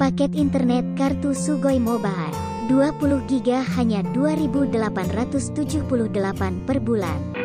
Paket internet kartu Sugoi Mobile 20 GB hanya 2.878 per bulan.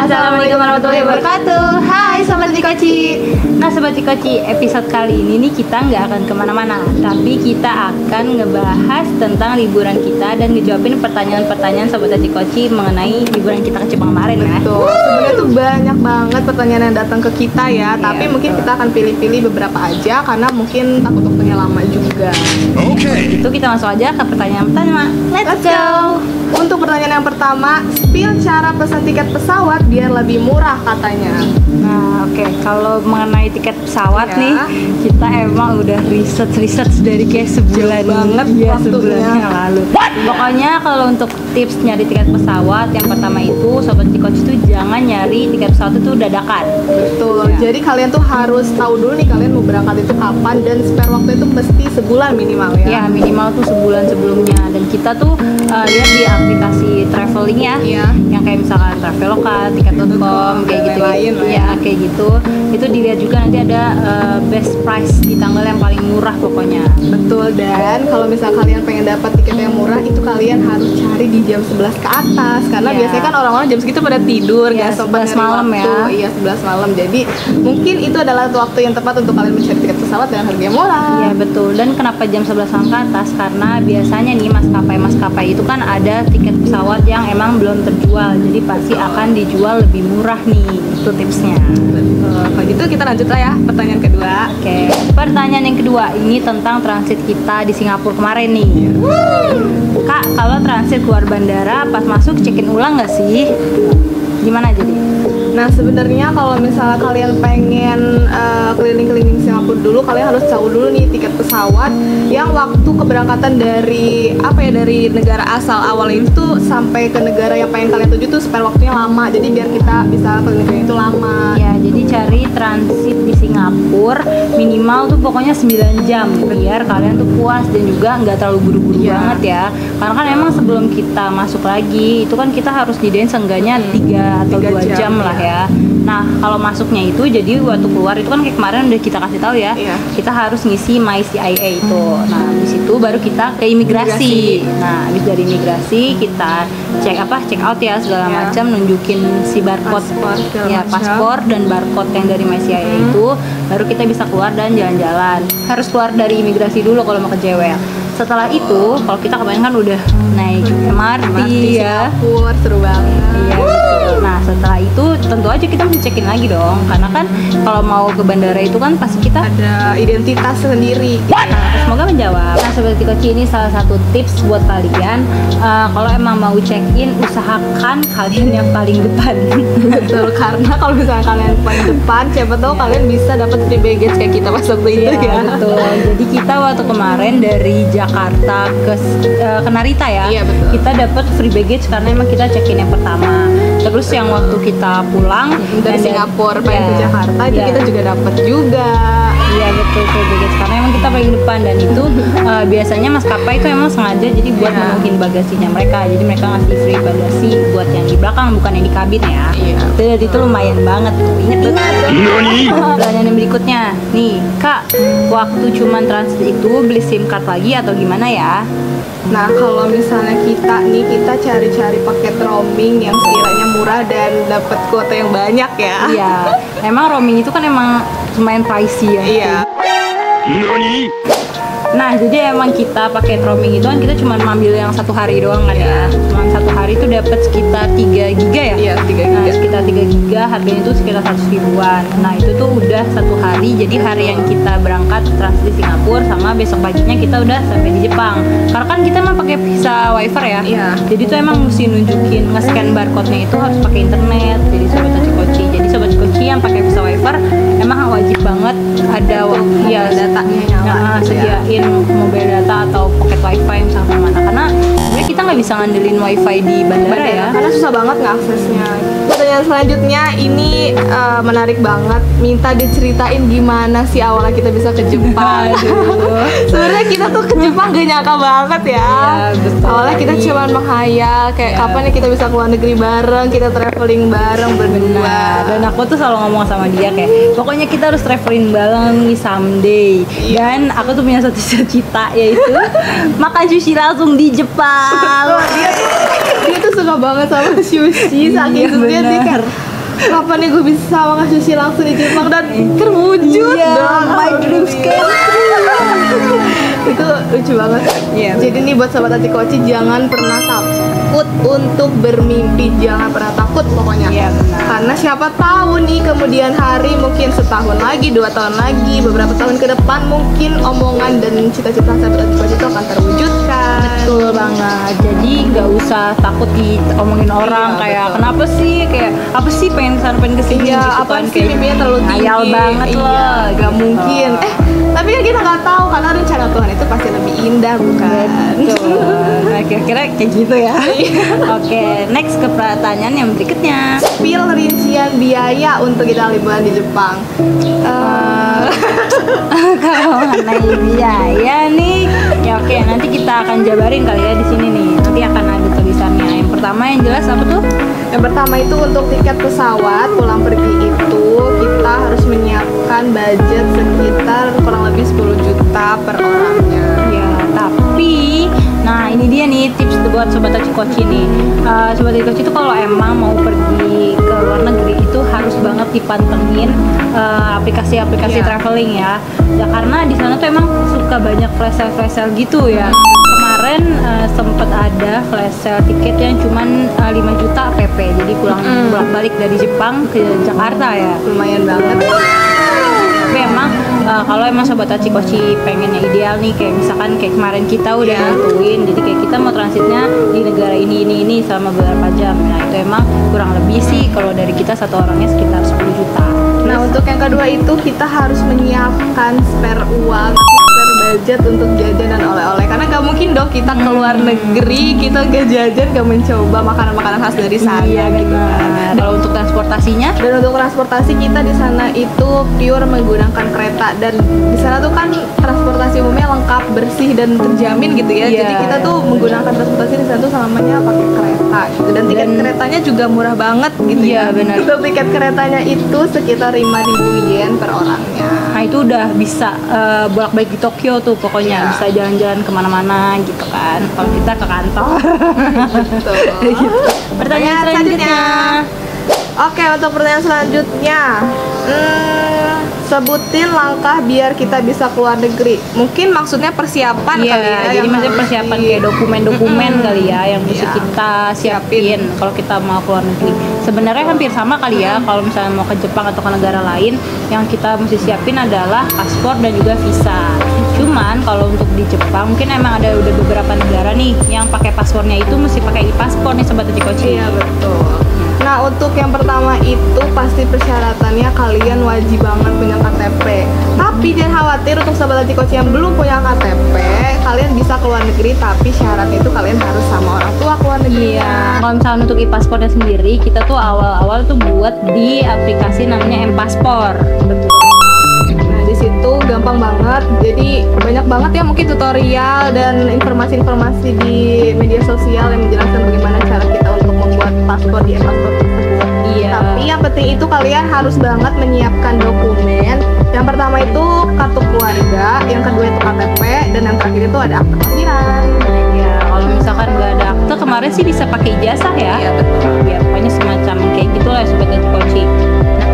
Assalamualaikum warahmatullahi wabarakatuh. Hai Sobat Cikoci. Nah Sobat Cikoci, episode kali ini nih kita nggak akan kemana-mana, tapi kita akan ngebahas tentang liburan kita dan ngejawabin pertanyaan-pertanyaan Sobat Cikoci mengenai liburan kita ke Jepang kemarin ya. Betul, sebenarnya tuh banyak banget pertanyaan yang datang ke kita ya, tapi mungkin kita akan pilih-pilih beberapa aja karena mungkin takut waktunya lama juga. Oke. Itu kita masuk aja ke pertanyaan pertama. Let's go. Untuk pertanyaan yang pertama, spill cara pesan tiket pesawat biar lebih murah katanya. Nah, oke. Kalau mengenai tiket pesawat nih, kita emang udah research dari kayak sebulan banget ya, waktunya. sebulan yang lalu. Pokoknya kalau untuk tips nyari tiket pesawat, yang pertama itu Sobat Cikoci tuh jangan nyari tiket pesawat itu dadakan. Betul. Ya. Jadi kalian tuh harus tahu dulu nih kalian mau berangkat itu kapan, dan spare waktu itu mesti sebulan minimal ya. Ya, minimal tuh sebulan sebelumnya. Dan kita tuh lihat di aplikasi traveling ya, yang kayak misalkan Traveloka, Tiket.com, kayak gitu. Lain Ya, kayak gitu. Itu dilihat juga nanti ada best price di tanggal yang paling murah pokoknya. Betul, dan kalau misal kalian pengen dapat tiket yang murah itu kalian harus cari di jam 11 ke atas karena biasanya kan orang-orang jam segitu pada tidur ya, sobat, 11 malam waktu. ya. Iya, 11 malam. Jadi mungkin itu adalah waktu yang tepat untuk kalian mencari tiket pesawat dengan harga yang murah. Iya, betul. Dan kenapa jam 11 malam ke atas? Karena biasanya nih maskapai itu kan ada tiket pesawat yang emang belum terjual. Jadi pasti akan dijual lebih murah nih. Itu tipsnya. Kalau gitu kita lanjut lah ya pertanyaan kedua. Oke, pertanyaan yang kedua ini tentang transit kita di Singapura kemarin nih. Kak, kalau transit keluar bandara pas masuk check-in ulang nggak sih? Gimana jadi? Nah, sebenarnya kalau misalnya kalian pengen keliling-keliling Singapura dulu, kalian harus tahu dulu nih tiket pesawat yang waktu keberangkatan dari dari negara asal awal itu sampai ke negara yang pengen kalian tuju tuh spare waktunya lama. Jadi biar kita bisa keliling-keliling itu lama. Ya, jadi cari transit di Singapura minimal tuh pokoknya 9 jam biar kalian tuh puas dan juga nggak terlalu buru-buru banget ya. Karena kan emang sebelum kita masuk lagi itu kan kita harus didain seenggaknya 3 atau 2 jam lah ya. Nah, kalau masuknya itu jadi waktu keluar itu kan kayak kemarin udah kita kasih tahu ya. Kita harus ngisi MyCIA itu. Nah, di situ baru kita ke imigrasi. Nah, habis dari imigrasi kita check out ya segala macam, nunjukin si barcode paspor dan barcode yang dari MyCIA itu, baru kita bisa keluar dan jalan-jalan. Harus keluar dari imigrasi dulu kalau mau ke JWL. Setelah itu, kalau kita kemarin kan udah naik MRT ya. Singapura seru banget. Iya, betul. Nah, setelah itu tentu aja kita mesti check-in lagi dong. Karena kan kalau mau ke bandara itu kan pasti kita ada identitas sendiri. Nah, semoga menjawab. Nah, Sobat Cikoci, ini salah satu tips buat kalian. Kalau emang mau check-in, usahakan kalian yang paling depan. Betul, karena kalau misalnya kalian paling depan, siapa tahu kalian bisa dapat free baggage kayak kita pas waktu itu ya. Betul. Jadi kita waktu kemarin dari Jakarta ke Narita ya. Iya, betul. Kita dapat free baggage karena emang kita check-in yang pertama. Terus yang waktu kita pulang dari Singapura pengen ke Jakarta itu kita juga dapat juga. Iya, betul, free baggage karena emang kita paling depan, dan itu biasanya maskapai itu emang sengaja jadi buat menuhin bagasinya mereka. Jadi mereka ngasih free bagasi buat yang di belakang, bukan yang di kabin ya. Jadi itu lumayan banget tuh. Ingat. Pertanyaan yang berikutnya nih, Kak, waktu cuman transit itu beli SIM card lagi atau gimana ya? Nah, kalau misalnya kita cari-cari paket roaming yang sekiranya murah dan dapat kuota yang banyak ya. Iya, emang roaming itu kan emang lumayan pricey ya. Iya. Nah, jadi emang kita pakai roaming itu kan kita cuma ngambil yang 1 hari doang kan ya. Cuma 1 hari itu dapat sekitar 3 giga ya. Iya, 3 giga. Nah, sekitar 3 giga, harganya itu sekitar 100 ribuan. Nah, itu tuh udah 1 hari. Jadi hari yang kita berangkat transit di Singapura sama besok paginya kita udah sampai di Jepang. Karena kan kita emang pakai visa wifi ya. Iya. Jadi tuh emang mesti nunjukin nge-scan barcode-nya itu harus pakai internet. Jadi Sobat Cikoci. Jadi Sobat Cikoci yang pakai visa wifi emang wajib banget ada datanya nyala, sediain mobile data atau paket wifi misalnya mana, karena sebenarnya kita nggak bisa ngandelin wifi di bandara ya. Karena susah banget ngaksesnya. Pertanyaan selanjutnya ini menarik banget. Minta diceritain gimana sih awalnya kita bisa ke Jepang. Sebenarnya kita tuh ke Jepang gak nyangka banget ya. Iya, betul Awalnya kita lagi. cuma menghayal kayak Iya. kapan nih kita bisa keluar negeri bareng, kita traveling bareng berdua. Nah, dan aku tuh selalu ngomong sama dia kayak pokoknya kita harus traveling bareng nih someday. Dan aku tuh punya satu cita-cita yaitu makan sushi langsung di Jepang. Dia tuh suka banget sama sushi, saking Iya, sukanya dia benar. kayak kapan nih gue bisa makan sushi langsung di Jepang dan terwujud Iya, dong. my dreams came Itu lucu banget. Iya, Jadi nih buat sahabat Hati Koci, jangan pernah takut untuk bermimpi, jangan pernah takut pokoknya. Iya, benar. Karena siapa tahu nih kemudian hari, mungkin setahun lagi, 2 tahun lagi, beberapa tahun ke depan mungkin omongan dan cita-cita sahabat Hati Koci itu akan terwujudkan. Betul banget. Jadi nggak usah takut diomongin orang Iya, kayak betul. kenapa sih kayak apa sih pengen kesana pengen kesini Iya, gitu apa kan sih kayak mimpinya terlalu tinggi? ngayal banget Iya, loh. gak gitu. mungkin. Tapi kan kita nggak tahu karena rencana Tuhan itu pasti lebih indah, bukan? Betul. Nah, kira-kira kayak gitu ya. Iya. Oke, next ke pertanyaan yang berikutnya. Spill rincian biaya untuk kita liburan di Jepang. Kalau mengenai biaya nih, ya oke nanti kita akan jabarin kali ya di sini nih. Nanti akan ada tulisannya. Yang pertama yang jelas apa tuh? Yang pertama itu untuk tiket pesawat pulang pergi itu kita harus menyiapkan budget sekitar kurang lebih 10 juta per orangnya. Ya, tapi nah ini dia nih tips buat sobat Koci nih. Sobat Koci itu kalau emang mau pergi ke luar negeri itu harus banget dipantengin aplikasi-aplikasi Iya. traveling ya. Ya karena di sana tuh emang suka banyak flash sale gitu ya. Kemarin sempet ada flash sale tiket yang cuman 5 juta PP. Jadi pulang balik dari Jepang ke Jakarta ya. Lumayan banget. Tapi emang kalau emang sobat Koci pengen yang ideal nih kayak misalkan kayak kemarin kita udah Iya. nentuin jadi kayak kita mau transitnya di negara ini sama beberapa jam. Nah itu emang kurang lebih sih kalau dari kita satu orangnya sekitar 10 juta. Nah, untuk yang kedua itu kita harus menyiapkan spare uang, spare budget untuk jajan dan oleh-oleh. Karena nggak mungkin dong kita keluar negeri, kita nggak jajan, nggak mencoba makanan-makanan khas dari sana gitu kan. Kalau untuk transportasinya Dan untuk transportasi kita di sana itu pure menggunakan kereta dan di sana tuh kan transportasi umumnya lengkap, bersih dan terjamin gitu ya. Iya. Jadi kita tuh menggunakan transportasi di sana tuh selamanya pakai kereta gitu. Dan tiket Dan- keretanya juga murah banget gitu Iya, ya. benar. Untuk tiket keretanya itu sekitar 5.000 yen per orangnya. nah itu udah bisa bolak-balik di Tokyo tuh pokoknya Iya. bisa jalan-jalan kemana-mana gitu kan. Kalau kita ke kantor. Betul. Pertanyaan selanjutnya. Oke, untuk pertanyaan selanjutnya, sebutin langkah biar kita bisa keluar negeri. Mungkin maksudnya persiapan Iya, kali ya. jadi yang maksudnya harus persiapan di- kayak dokumen-dokumen kali ya yang mesti Iya. kita siapin kalau kita mau keluar negeri. Sebenarnya hampir sama kali ya kalau misalnya mau ke Jepang atau ke negara lain, yang kita mesti siapin adalah paspor dan juga visa. Cuman kalau untuk di Jepang mungkin emang ada udah beberapa negara nih yang pakai paspornya itu mesti pakai e-paspor nih sobat Koci. Iya, betul. Nah, untuk yang pertama itu pasti persyaratannya kalian wajib banget punya KTP. Tapi jangan khawatir untuk sahabat Hati Koci yang belum punya KTP, kalian bisa keluar negeri tapi syaratnya itu kalian harus sama orang tua keluar negeri. Iya. Kalau misalnya untuk e-paspornya sendiri, kita tuh awal-awal tuh buat di aplikasi namanya M-Paspor. Betul. Nah, di situ gampang banget. Jadi banyak banget ya mungkin tutorial dan informasi-informasi di media sosial yang menjelaskan bagaimana cara kita untuk membuat paspor di paspor tersebut. Iya. Tapi yang penting itu kalian harus banget menyiapkan dokumen. Yang pertama itu kartu keluarga, yang kedua itu KTP, dan yang terakhir itu ada akte kelahiran. Ya, kalau misalkan nggak ada akte kemarin sih bisa pakai ijazah ya. Iya, betul. Ya, pokoknya semacam kayak gitulah ya sobat Koci.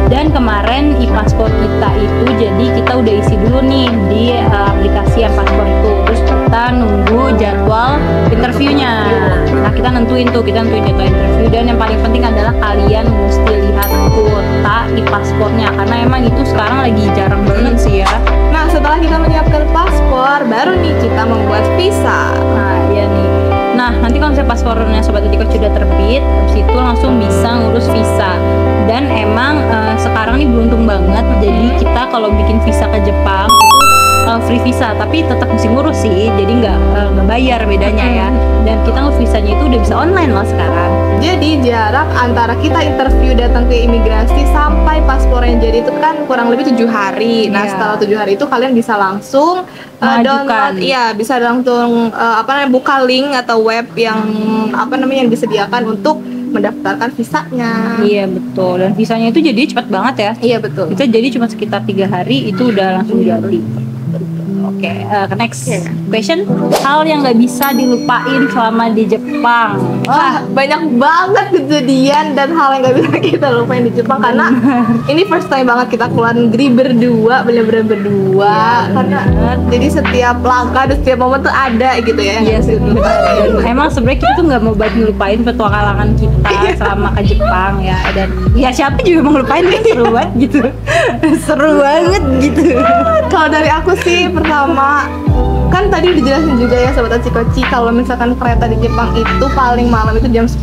Dan kemarin e-paspor kita itu jadi kita udah isi dulu nih di aplikasi M-Paspor itu. Terus kita nunggu jadwal interviewnya. Nah, kita nentuin jadwal interview dan yang paling penting adalah kalian mesti lihat kuota e-paspornya karena emang itu sekarang lagi jarang banget sih ya. Nah, setelah kita menyiapkan paspor, baru nih kita membuat visa. Nah, iya nih. Nah, nanti kalau misalnya paspornya sobat Koci sudah terbit, habis itu langsung bisa ngurus visa. Dan emang sekarang nih beruntung banget. Jadi kita kalau bikin visa ke Jepang itu free visa, tapi tetap mesti ngurus sih. Jadi nggak bayar bedanya ya. Dan kita ngurus visanya itu bisa online loh sekarang. Jadi jarak antara kita interview datang ke imigrasi sampai paspornya jadi itu kan kurang lebih 7 hari. Nah, Iya. setelah 7 hari itu kalian bisa langsung Mengajukan. download, bisa langsung buka link atau web yang yang disediakan untuk mendaftarkan visanya. Iya betul, dan visanya itu jadi cepat banget ya. Iya betul. Kita jadi cuma sekitar 3 hari itu udah langsung jadi. Oke, ke next question. Hal yang nggak bisa dilupain selama di Jepang. Wah, banyak banget kejadian dan hal yang gak bisa kita lupain di Jepang karena ini first time banget kita keluar negeri berdua, bener-bener berdua. Karena jadi setiap langkah dan setiap momen tuh ada gitu ya. Iya sih, benar. Dan emang sebenarnya kita tuh nggak mau banget ngelupain petualangan kita selama ke Jepang ya. Dan ya siapa juga mau ngelupain, kan seru banget gitu. Seru banget gitu. Kalau dari aku sih pertama kan tadi udah jelasin juga ya Sobat Acikoci kalau misalkan kereta di Jepang itu paling malam itu jam 10.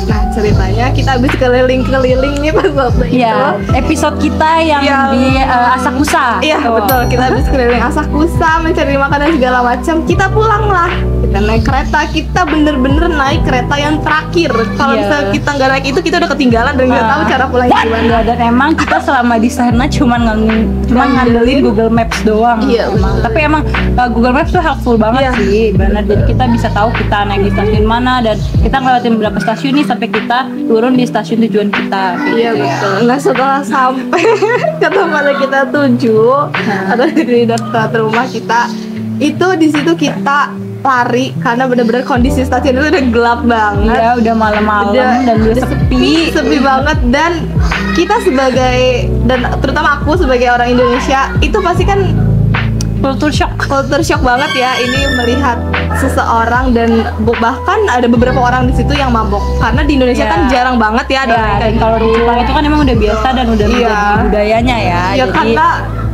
Nah ceritanya kita habis keliling-keliling nih pas waktu itu. Iya, episode kita yang di Asakusa. Iya Tuh. betul, kita habis keliling Asakusa mencari makanan segala macam. Kita pulang lah, kita naik kereta, kita bener-bener naik kereta yang terakhir. Kalau Iya. misalnya kita nggak naik itu kita udah ketinggalan dan nggak tahu cara pulangnya gimana. Iya, dan emang kita selama di sana cuman ngandelin Google Maps doang. Iya, emang. betul. Tapi emang Google Maps tuh helpful banget Iya. sih, benar. Jadi kita bisa tahu kita naik di stasiun mana dan kita ngelewatin berapa stasiun nih sampai kita turun di stasiun tujuan kita. Gitu Iya ya. betul. Nah setelah sampai ke tempat yang kita tuju atau di dekat rumah kita, itu di situ kita lari karena benar-benar kondisi stasiun itu udah gelap banget. Iya, udah malam-malam dan udah sepi. sepi banget. Dan kita dan terutama aku sebagai orang Indonesia itu pasti kan culture shock banget ya ini melihat seseorang dan bahkan ada beberapa orang di situ yang mabok karena di Indonesia Iya. kan jarang banget ya ada Ya, kayak dan kalau di gitu. Jepang itu kan emang udah biasa dan udah Iya. menjadi budayanya ya. Ya, Jadi karena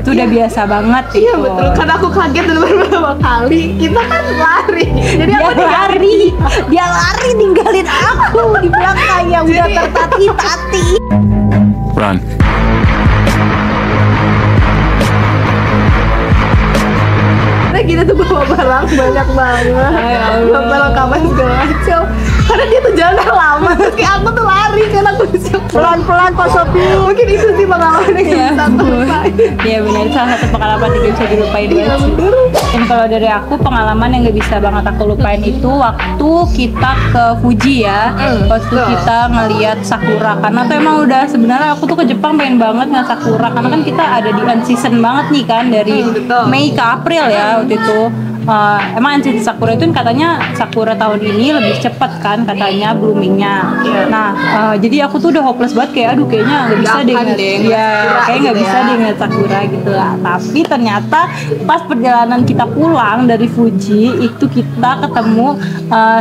itu udah biasa banget gitu. Iya betul, karena aku kaget dan beberapa kali kita kan lari. Jadi Dia aku lari ninggalin aku di belakang yang udah Jadi- tertati-tati. Run. kita tuh bawa barang banyak banget, bawa barang kamar segala macam. Karena dia tuh jalan lama, terus kayak aku tuh lari karena aku bisa Pelan-pelan Pak Sopi. Mungkin itu sih pengalaman yang Iya, bisa aku lupain. Iya benar, itu salah satu pengalaman yang gak bisa dilupain Iya, banget sih. bener. Dan kalau dari aku pengalaman yang gak bisa banget aku lupain itu waktu kita ke Fuji ya, waktu betul. kita ngeliat sakura. Karena tuh emang udah sebenarnya aku tuh ke Jepang pengen banget ngeliat sakura karena kan kita ada di unseason banget nih kan dari betul. Mei ke April ya waktu itu. Emang unseason sakura itu kan katanya sakura tahun ini lebih cepat kan katanya bloomingnya. Iya. Nah jadi aku tuh udah hopeless banget kayak aduh kayaknya nggak bisa Nggak deh akan ngeliat- deh, ya ngeliat sakura kayak nggak gitu bisa ya. deh ngeliat sakura gitu lah. Tapi ternyata pas perjalanan kita pulang dari Fuji itu kita ketemu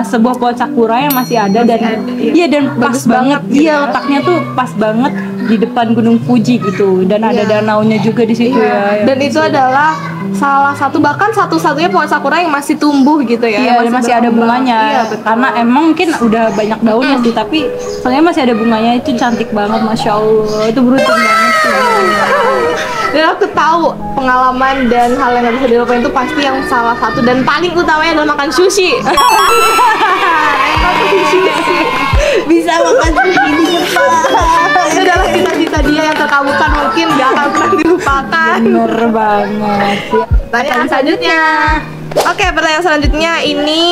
sebuah pohon sakura yang masih ada dan iya dan pas Bagus banget banget gitu iya ya. letaknya tuh pas banget di depan Gunung Fuji gitu dan ada Iya. danaunya juga di situ Iya. ya. Dan itu adalah salah satu bahkan satu-satunya pohon sakura yang masih tumbuh gitu ya. Iya, yang dan masih ada berkembang. bunganya. Iya, betul. Karena emang mungkin udah banyak daunnya sih, tapi soalnya masih ada bunganya itu cantik banget, masya Allah. Itu beruntung banget sih. Dan aku tahu pengalaman dan hal yang gak bisa dilupain itu pasti yang salah satu dan paling utamanya adalah makan sushi. Makan sushi. Bisa makan sushi di Jepang. Itu adalah cita-cita dia yang terkabulkan mungkin gak akan pernah dilupakan. Bener banget. Pertanyaan selanjutnya. Oke, pertanyaan selanjutnya ini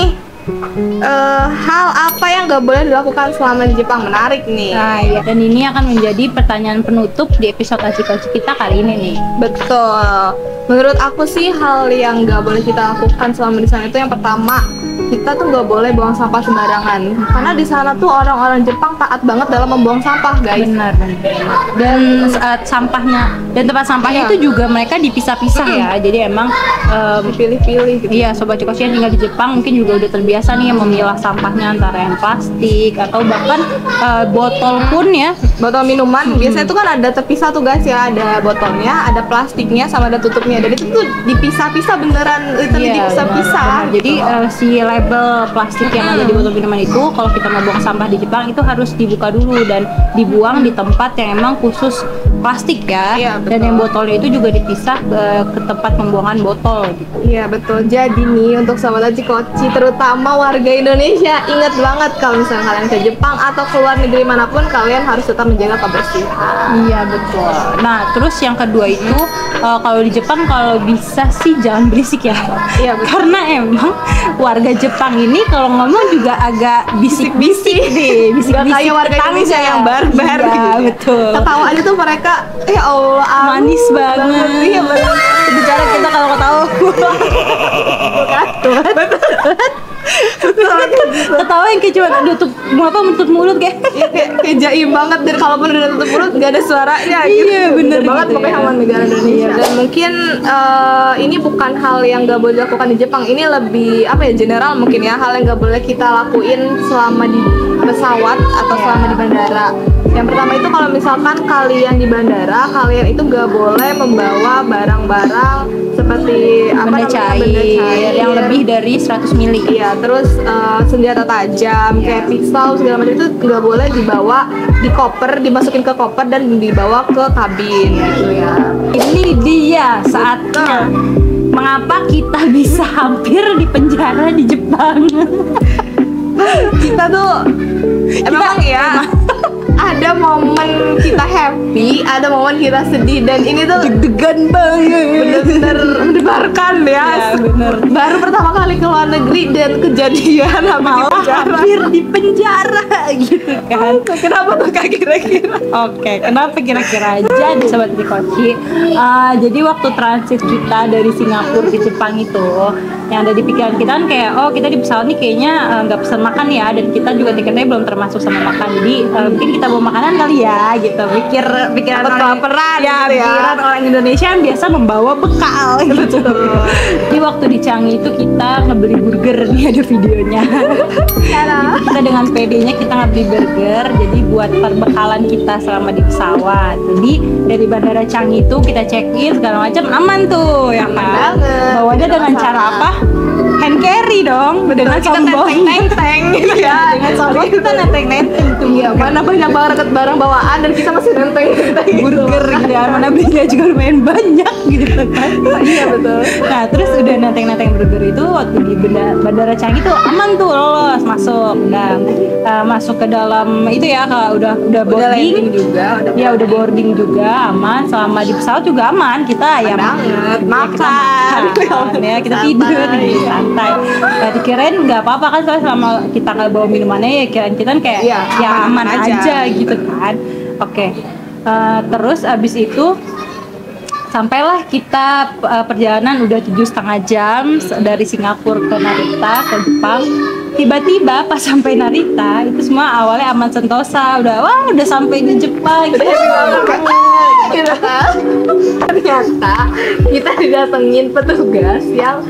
hal apa yang gak boleh dilakukan selama di Jepang? Menarik nih. Nah, ya. Dan ini akan menjadi pertanyaan penutup di episode Acikoci kita kali ini nih. Betul. Menurut aku sih hal yang gak boleh kita lakukan selama di sana itu yang pertama, kita tuh gak boleh buang sampah sembarangan. Karena di sana tuh orang-orang Jepang taat banget dalam membuang sampah, guys. Benar. Dan saat sampahnya dan tempat sampahnya Iya. itu juga mereka dipisah-pisah ya. Jadi emang Dipilih-pilih gitu. iya, sobat Cikoci yang tinggal di Jepang mungkin juga udah terbiasa nih memilah sampahnya antara yang plastik atau bahkan botol pun ya. Botol minuman biasanya tuh kan ada terpisah tuh guys ya, ada botolnya, ada plastiknya, sama ada tutupnya. Dan itu tuh dipisah-pisah beneran, literally Iya, dipisah-pisah. benar. Jadi si label plastik yang ada di botol minuman itu kalau kita mau buang sampah di Jepang itu harus dibuka dulu dan dibuang di tempat yang emang khusus plastik ya. Iya, betul. Dan yang botolnya itu juga dipisah ke tempat pembuangan botol gitu. Iya betul. Jadi nih untuk sahabat Koci, terutama warga Indonesia, ingat banget kalau misalnya kalian ke Jepang atau ke luar negeri manapun, kalian harus tetap menjaga kebersihan. Iya betul. Nah terus yang kedua itu kalau di Jepang kalau bisa sih jangan berisik ya. Iya, betul. Karena emang warga Jepang ini kalau ngomong juga agak bisik-bisik deh, Gak kayak warga Indonesia yang barbar. Iya gitu. betul. Ketawa aja tuh mereka, ya Allah, Manis banget. Iya benar. Bicara kita kalau ketawa. Ketawa yang kayak cuma nutup menutup mulut kayak. Iya kayak jaim banget, dan kalaupun udah tutup mulut gak ada suaranya gitu. Iya, bener banget gitu pokoknya ya. sama negara Indonesia. Dan mungkin ini bukan hal yang gak boleh dilakukan di Jepang, ini lebih apa ya, general mungkin ya, hal yang gak boleh kita lakuin selama di pesawat atau selama di bandara. Yang pertama itu kalau misalkan kalian di bandara, kalian itu gak boleh membawa barang-barang seperti apa Benda namanya, cair yang lebih dari 100 mili. Iya, terus senjata tajam kayak pisau segala macam itu nggak boleh dibawa di koper, dimasukin ke koper dan dibawa ke kabin gitu ya. Ini dia saatnya mengapa kita bisa hampir di penjara di Jepang. Kita tuh emang ya ada momen kita happy, ada momen kita sedih, dan ini tuh Deg-degan banget. bener-bener mendebarkan ya. Ya, bener. Baru pertama kali ke luar negeri dan kejadian Malah hampir di penjara gitu kan. Kenapa tuh Kak kira-kira? Oke, kenapa kira-kira aja di Sobat Koci? Jadi waktu transit kita dari Singapura ke Jepang itu, yang ada di pikiran kita kan kayak, oh kita di pesawat nih kayaknya nggak pesan makan ya, dan kita juga tiketnya belum termasuk sama makan, jadi mungkin kita bawa makanan kali ya, gitu. Pikiran Takut orang kelaparan ya, gitu ya. pikiran orang Indonesia yang biasa membawa bekal gitu. Jadi waktu di Changi itu kita ngebeli burger nih, ada videonya. Kita dengan PD-nya kita ngebeli burger, jadi buat perbekalan kita selama di pesawat. Jadi dari bandara Changi itu kita check in segala macam aman tuh ya kan. banget. Bawanya dengan cara apa? Hand carry dong, dengan Kita sombong. nenteng-nenteng gitu ya. Dengan sombong kita nenteng-nenteng tuh. Iya, mana banyak banget barang bawaan dan kita masih nenteng-nenteng gitu. Burger gitu ya, mana belinya juga lumayan banyak gitu kan. Iya betul. Nah terus udah nenteng-nenteng burger itu waktu di bandara Changi tuh aman tuh, lolos masuk, masuk ke dalam itu ya, udah boarding landing juga, ya udah boarding juga aman, selama di pesawat juga aman, kita ya banget. makan ya, kita tidur gitu santai. Nah, dikirain nggak apa-apa kan, soalnya selama kita nggak bawa minumannya ya kirain kita kayak Iya, ya aman aman aja aja. gitu kan. Oke. Terus abis itu sampailah kita perjalanan udah 7,5 jam dari Singapura ke Narita ke Jepang. Tiba-tiba pas sampai Narita itu semua awalnya aman sentosa, udah sampai di Jepang gitu. Ternyata kita didatengin petugas yang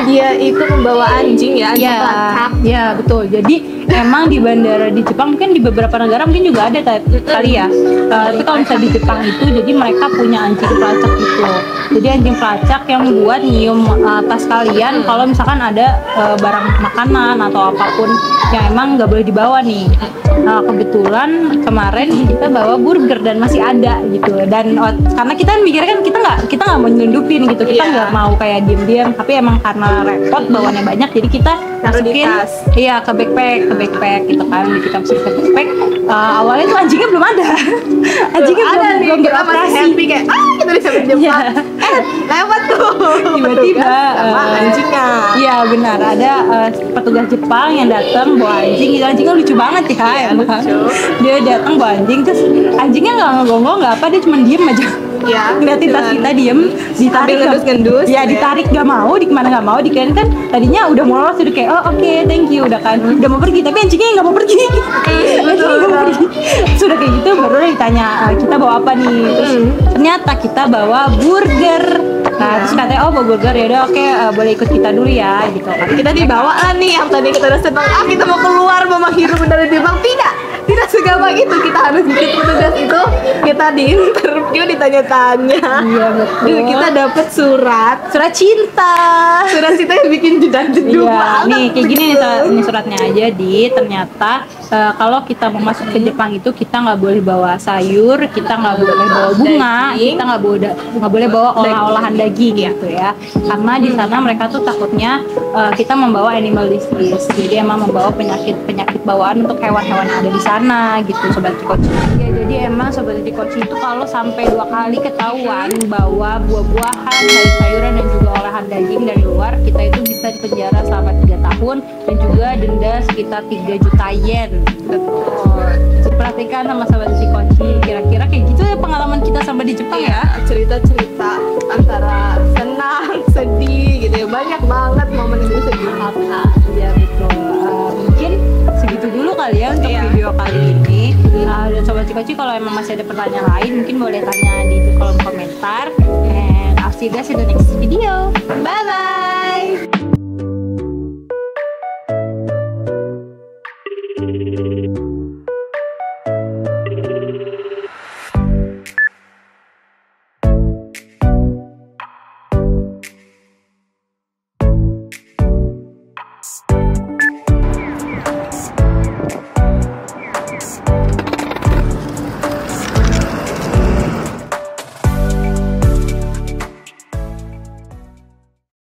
dia itu membawa anjing ya, anjing pelacak. Ya betul. Jadi emang di bandara di Jepang, mungkin di beberapa negara mungkin juga ada kali ya. Tapi kalau misalnya di Jepang itu, jadi mereka punya anjing pelacak gitu. Jadi anjing pelacak yang buat nyium tas kalian kalau misalkan ada barang makanan atau apapun yang emang nggak boleh dibawa nih. Nah, kebetulan kemarin kita bawa burger dan masih ada gitu. Dan karena kita mikirnya kan kita nggak mau nyelundupin gitu, kita nggak mau kayak diem-diem. Tapi emang karena repot bawanya banyak, jadi kita masukin ke backpack gitu kan. Kita masukin ke backpack. Awalnya tuh anjingnya belum ada. Anjingnya belum Kita masih beroperasi. happy kayak kita bisa berjumpa. Lewat tuh Tiba-tiba sama anjingnya. Iya benar, ada petugas Jepang yang datang bawa anjing. Itu anjingnya lucu banget ya, emang. lucu. Dia datang bawa anjing, terus anjingnya nggak ngegonggong nggak apa, dia cuma diem aja. Ya, Ngeliatin tas kita diem, ditarik ngendus-ngendus, ya ditarik gak mau, di kemana gak mau, dikirain kan tadinya udah mau lolos, udah kayak oh oke, thank you, udah kan udah mau pergi, tapi anjingnya nggak mau pergi. Anjingnya nggak mau pergi. Sudah kayak gitu baru ditanya kita bawa apa nih, terus ternyata kita bawa burger. Nah terus katanya oh bawa burger, ya udah oke, boleh ikut kita dulu ya gitu kan. Kita dibawa lah nih yang tadi kita udah seneng, kita mau keluar, mau menghirup udara di Jepang. Tidak, tidak segampang itu, kita harus bikin petugas itu, kita di interview, ditanya-tanya. Iya betul. Dulu kita dapat surat cinta. Surat cinta yang bikin jeduk Iya, banget. nih kayak gini nih, ini suratnya aja ternyata kalau kita mau masuk ke Jepang itu kita nggak boleh bawa sayur, kita nggak boleh bawa bunga, Daging. kita nggak boleh bawa olah-olahan daging gitu ya. Karena di sana mereka tuh takutnya kita membawa animal disease, jadi emang membawa penyakit bawaan untuk hewan-hewan yang ada di sana gitu, sobat Cikoci. Ya jadi emang sobat Cikoci itu kalau sampai 2 kali ketahuan bawa buah-buahan, sayur-sayuran dan juga olahan daging dari luar, kita itu bisa dipenjara selama 3 tahun dan juga denda sekitar 3 juta yen. Betul. Perhatikan sama sahabat Cikoci, kira-kira kayak gitu ya pengalaman kita sampai di Jepang ya. Cerita-cerita antara senang, sedih gitu ya, banyak banget momen yang bisa diungkapkan. Ya betul. Mungkin segitu dulu kali ya untuk video kali ini. Dan sobat Cikoci kalau emang masih ada pertanyaan lain mungkin boleh tanya di kolom komentar. And I'll see you guys in the next video. Bye bye.